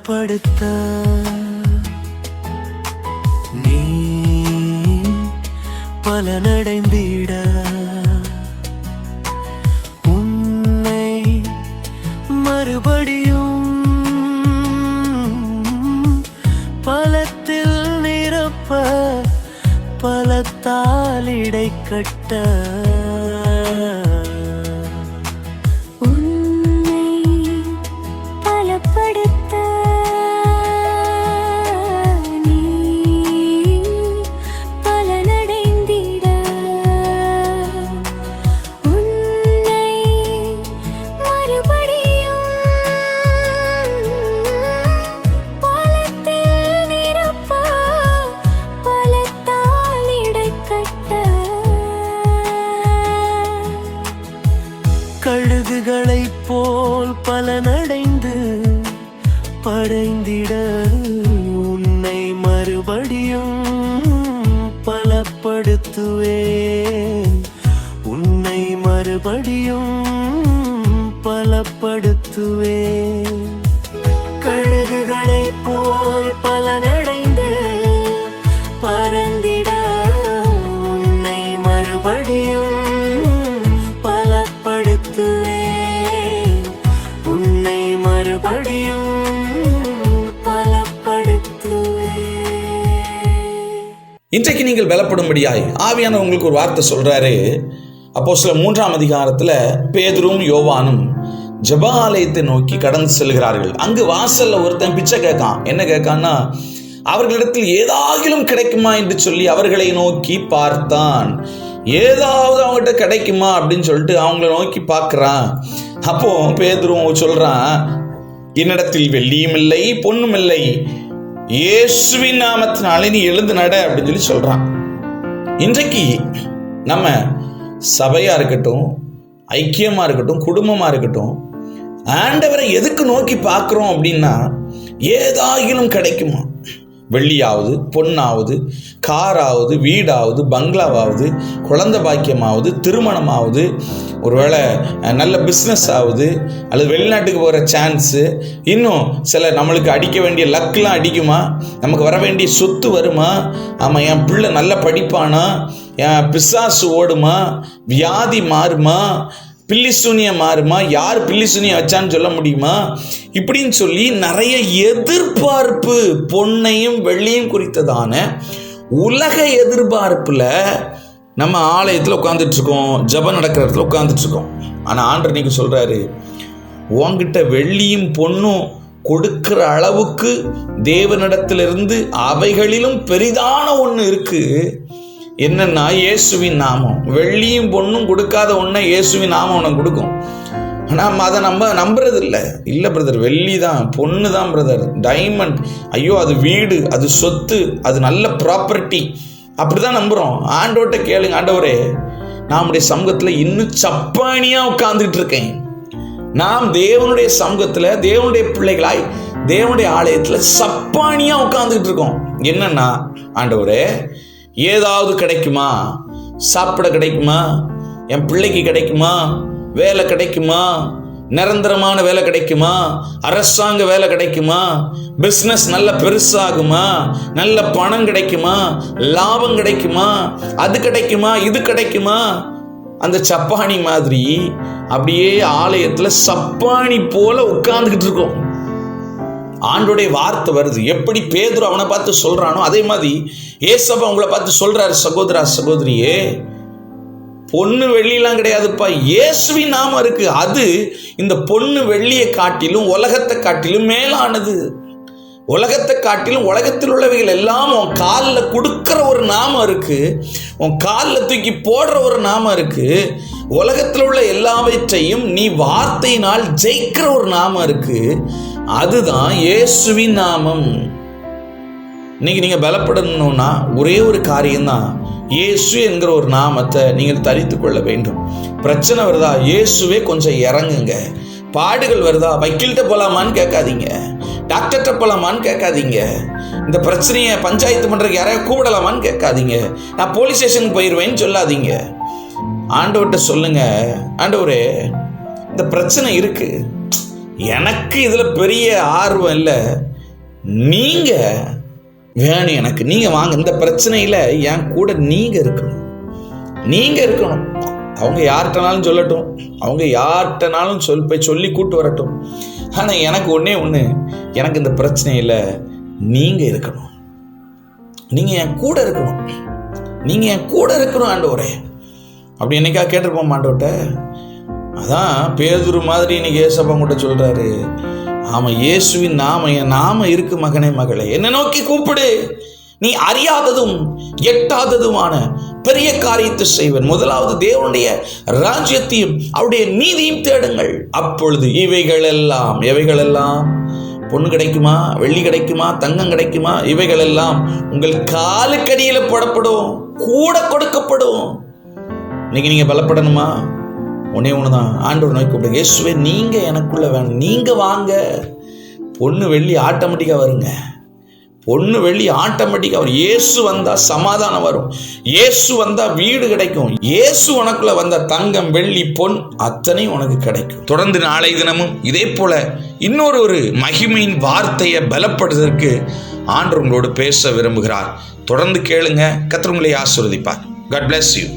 பலப்படுத்த நீ பலனடைந்திட உன்னை மறுபடியும் பலத்தில் நிரப்ப பலத்தால் இடை கட்ட கழுகுகளைப் போல் பலனடைந்து படைந்திட உன்னை மறுபடியும் பலப்படுத்துவேன். உன்னை மறுபடியும் பலப்படுத்துவேன். கழுகுகளைப் போல் பலனடைந்து பறந்திட உன்னை மறுபடியும் உன்னை மறுபடியும் இன்றைக்கு நீங்கள் பலப்படும்படியாய் ஆவியானவர் உங்களுக்கு ஒரு வார்த்தை சொல்றாரு. அப்போஸ்தலர் 3ஆம் அதிகாரத்துல பேதுரும் யோவானும் ஜெப ஆலயத்தை நோக்கி கடந்து செல்கிறார்கள். அங்கு வாசல்ல ஒருத்தன் பிச்சை கேட்கான். என்ன கேட்கான்னா, அவர்களிடத்தில் ஏதாகிலும் கிடைக்குமா என்று சொல்லி அவர்களை நோக்கி பார்த்தான். ஏதாவது அவங்ககிட்ட கிடைக்குமா அப்படின்னு சொல்லிட்டு அவங்கள நோக்கி பார்க்கிறான். அப்போ பேதுரும் சொல்றான், என்னிடத்தில் வெள்ளியும் இல்லை பொன்னும் இல்லை, இயேசுவின் நாமத்தினாலே நீ எழுந்து நட அப்படின்னு சொல்லி சொல்றான். இன்றைக்கு நம்ம சபையா இருக்கட்டும், ஐக்கியமா இருக்கட்டும், குடும்பமா இருக்கட்டும், ஆண்டவரை எதுக்கு நோக்கி பார்க்கிறோம் அப்படின்னா, ஏதாகிலும் கிடைக்குமா, வெள்ளியாவது பொன்னாவது காராவது வீடாவது பங்களாவாவது குழந்தை பாக்கியமாவது திருமணமாவது ஒருவேளை நல்ல பிஸ்னஸ் ஆகுது அல்லது வெளிநாட்டுக்கு போகிற சான்ஸு, இன்னும் சில நம்மளுக்கு அடிக்க வேண்டிய லக்லாம் அடிக்குமா, நமக்கு வர வேண்டிய சொத்து வருமா, ஆமாம் என் பிள்ளை நல்லா படிப்பானா, என் பிசாசு ஓடுமா, வியாதி மாறுமா, பில்லி சூனியம் மாறுமா, யார் பில்லி சூனியம் வச்சான்னு சொல்ல முடியுமா, இப்படின்னு சொல்லி நிறைய எதிர்பார்ப்பு, பொன்னையும் வெள்ளியும் குறித்ததான உலக எதிர்பார்ப்புல நம்ம ஆலயத்தில் உட்காந்துட்டு இருக்கோம், ஜெபம் நடக்கிற இடத்துல உட்காந்துட்டு இருக்கோம். ஆனால் ஆண்டவர் இன்னைக்கு சொல்றாரு, உன்கிட்ட வெள்ளியும் பொன்னும் கொடுக்கிற அளவுக்கு தேவனிடத்திலிருந்து அவைகளிலும் பெரிதான ஒன்று இருக்கு. என்னன்னா இயேசுவின் நாமம். வெள்ளியும் பொண்ணும் கொடுக்காத ஒன்றை இயேசுவின் நாமம் உனக்கு கொடுக்கும். ஆனால் அதை நம்புறது இல்லை பிரதர், வெள்ளி தான் பொண்ணு தான் பிரதர், டைமண்ட், ஐயோ அது வீடு, அது சொத்து, அது நல்ல ப்ராப்பர்ட்டி, அப்படிதான் நம்புகிறோம். ஆண்டவர்கிட்ட கேளுங்க, ஆண்டவரே நம்முடைய சமூகத்தில் இன்னும் சப்பானியாக உட்கார்ந்துட்டு இருக்கேன். நாம் தேவனுடைய சமூகத்தில் தேவனுடைய பிள்ளைகளாய் தேவனுடைய ஆலயத்தில் சப்பானியாக உட்கார்ந்துட்டு இருக்கோம். என்னன்னா, ஆண்டவரே ஏதாவது கிடைக்குமா, சாப்பிட கிடைக்குமா, என் பிள்ளைக்கு கிடைக்குமா, வேலை கிடைக்குமா, நிரந்தரமான வேலை கிடைக்குமா, அரசாங்க வேலை கிடைக்குமா, பிஸ்னஸ் நல்ல பெருசாகுமா, நல்ல பணம் கிடைக்குமா, லாபம் கிடைக்குமா, அது கிடைக்குமா, இது கிடைக்குமா. அந்த சப்பானி மாதிரி அப்படியே ஆலயத்தில் சப்பானி போல உட்கார்ந்துக்கிட்டு இருக்கோம். ஆண்டோடைய வார்த்தை வருது. எப்படி பேதுரு அவனை பார்த்து சொல்றானோ அதே மாதிரி ஏசப்பா அவங்கள பார்த்து சொல்றாரு, சகோதரா சகோதரியே, பொண்ணு வெள்ளிலாம் கிடையாதுப்பா, இயேசுவின் நாமம் இருக்கு. அது இந்த பொண்ணு வெள்ளியை காட்டிலும் உலகத்தை காட்டிலும் மேலானது. உலகத்தை காட்டிலும் உலகத்தில் உள்ளவைகள் எல்லாம் உன் காலில் கொடுக்கிற ஒரு நாமம் இருக்கு, உன் காலில் தூக்கி போடுற ஒரு நாமம் இருக்கு. உலகத்தில் உள்ள எல்லாவற்றையும் நீ வார்த்தையினால் ஜெயிக்கிற ஒரு நாமம் இருக்கு, அதுதான் இயேசுவின் நாமம். இன்னைக்கு நீங்க பலப்படணும்னா ஒரே ஒரு காரியம்தான், இயேசு என்கிற ஒரு நாமத்தை நீங்கள் தரித்து கொள்ள வேண்டும். பிரச்சனை வருதா, இயேசுவே கொஞ்சம் இறங்குங்க. பாடுகள் வருதா, வக்கீல்கிட்ட போலாமான்னு கேட்காதீங்க, டாக்டர்கிட்ட போலாமான்னு கேட்காதீங்க, இந்த பிரச்சனையை பஞ்சாயத்து பண்றதுக்கு யாரையா கூப்பிடலாமான்னு கேட்காதீங்க, நான் போலீஸ் ஸ்டேஷனுக்கு போயிடுவேன்னு சொல்லாதீங்க. ஆண்டவர்கிட்ட சொல்லுங்க, ஆண்டவரே இந்த பிரச்சனை இருக்கு, எனக்கு இதுல பெரிய ஆர்வம் இல்லை, நீங்க வேணும் எனக்கு, நீங்க வாங்க. இந்த பிரச்சனையில என் கூட நீங்க இருக்கணும், நீங்க இருக்கணும். அவங்க யார்கிட்டனாலும் சொல்லட்டும், அவங்க யார்கிட்டனாலும் போய் சொல்லி கூட்டு வரட்டும். ஆனா எனக்கு ஒண்ணே ஒண்ணு, எனக்கு இந்த பிரச்சனையில நீங்க இருக்கணும், நீங்க என் கூட இருக்கணும், நீங்க என் கூட இருக்கணும் ஆண்டவரே. அப்படி என்னைக்கா கேட்டிருப்போம் ஆண்டவர்கிட்ட? அதான் பேதுரு மாதிரி இன்னைக்கு ஏசப்பா கூட சொல்றாரு, ஆமா இயேசுவின் நாம, என் நாம இருக்கு மகனே மகளே, என்ன நோக்கி கூப்பிடு, நீ அறியாததும் எட்டாததுமான பெரிய காரியத்தை செய்வன். முதலாவது தேவனுடைய ராஜ்யத்தையும் அவருடைய நீதியும் தேடுங்கள், அப்பொழுது இவைகள் எல்லாம் பொண்ணு கிடைக்குமா, வெள்ளி கிடைக்குமா, தங்கம் கிடைக்குமா, இவைகள் எல்லாம் உங்கள் காலுக்கடியில போடப்படும், கூட கொடுக்கப்படும். இன்னைக்கு நீங்க பலப்படணுமா? ஒன்னே ஒண்ணுதான், ஆண்டவர் நோக்கி கூப்பிடுங்க, இயேசுவே நீங்க எனக்குள்ள வேணும், நீங்க வாங்க. பொண்ணு வெள்ளி ஆட்டோமேட்டிக்கா வருங்க, பொண்ணு வெள்ளி ஆட்டோமேட்டிக்கா வரும். இயேசு வந்தா சமாதானம் வரும், இயேசு வந்தா வீடு கிடைக்கும், இயேசு உனக்குள்ள வந்தா தங்கம் வெள்ளி பொன் அத்தனையும் உனக்கு கிடைக்கும். தொடர்ந்து நாளை தினமும் இதே போல இன்னொரு மகிமையின் வார்த்தையை பலப்படுவதற்கு ஆண்டவர் உங்களோடு பேச விரும்புகிறார். தொடர்ந்து கேளுங்க. கர்த்தர் உங்களை ஆசீர்வதிப்பார். God bless you.